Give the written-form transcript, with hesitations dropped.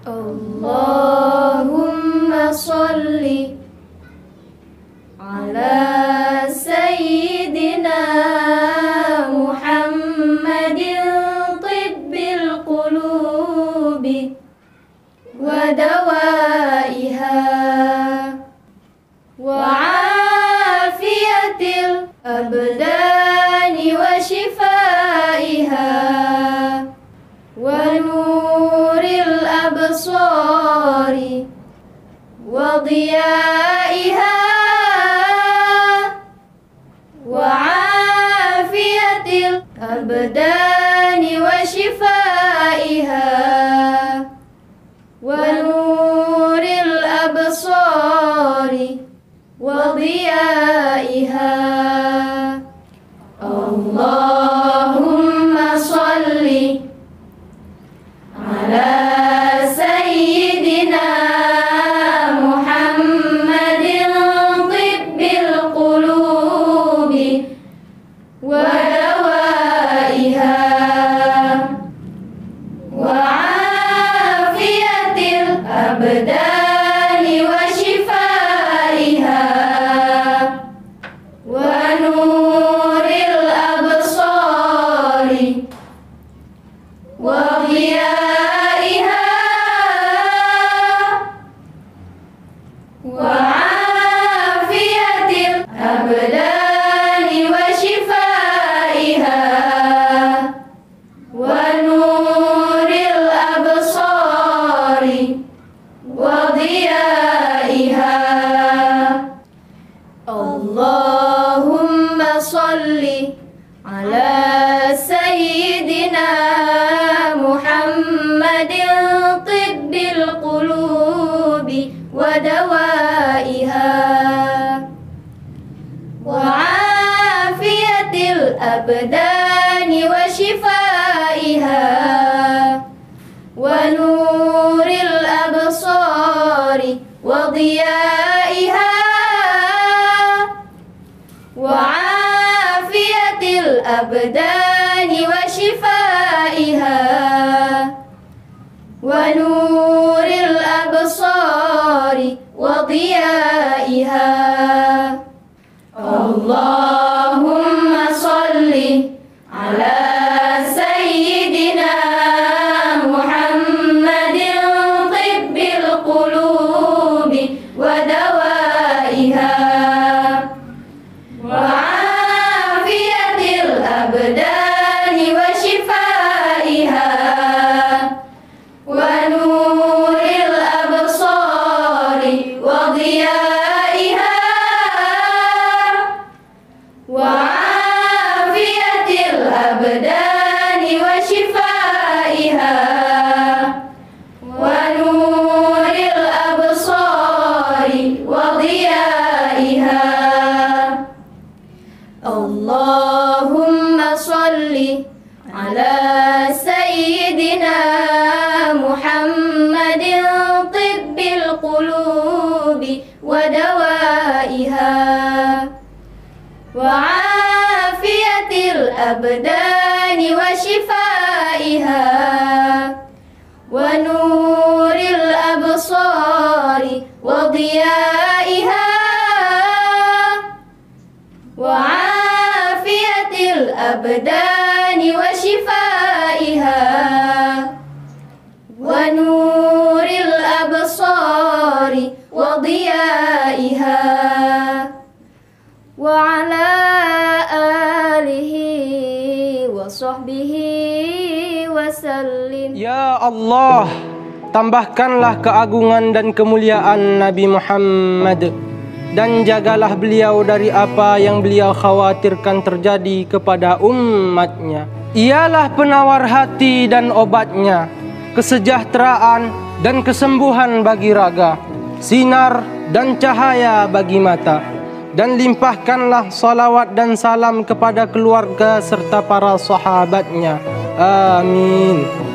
Allahumma salli ala sayyidina Muhammadin tibbil qulubi wa dawaiha wa afiyatil abdani wa shifaiha wa nuril absari wa diyaiha wa afiyatil abdani wa shifaiha wa nuril absari wa diyaiha. Allahumma salli ala sayyidina Muhammadin tibbil qulubi wa dawaiha wa afiyatil abdani wa shifaiha wa nuril absari wa diyaiha wa afiyatil abdani wa shifaiha wa nuril absari wa diyaiha. Allahumma salli ala sayyidina Muhammadin tibbil qulubi wa dawaiha wa afiyatil abdani wa shifaiha wa nuril absari wa diyaiha wa afiyatil abdani wa shifaiha wa nuril absari wa diyaiha. Allahumma salli ala sayyidina Muhammadin tibbil qulubi wa dawaiha wa afiyatil abdani wa shifaiha wa nuril absari wa diyaiha wa afiyatil abdani wa shifaiha wa nuril absari wa diyaiha. Allahumma salli ala sayyidina Muhammadin tibbil qulubi wa dawaiha wa afiyatil abdani wa shifaiha wa nuril absari wa diyaiha wa afiyatil abdani wa shifaiha wa nuril absari wa diyaiha wa ala alihi wa sahbihi wa sallim. Ya Allah, tambahkanlah keagungan dan kemuliaan Nabi Muhammad, dan jagalah beliau dari apa yang beliau khawatirkan terjadi kepada umatnya. Ialah penawar hati dan obatnya, kesejahteraan dan kesembuhan bagi raga, sinar dan cahaya bagi mata. Dan limpahkanlah salawat dan salam kepada keluarga serta para sahabatnya. Amin.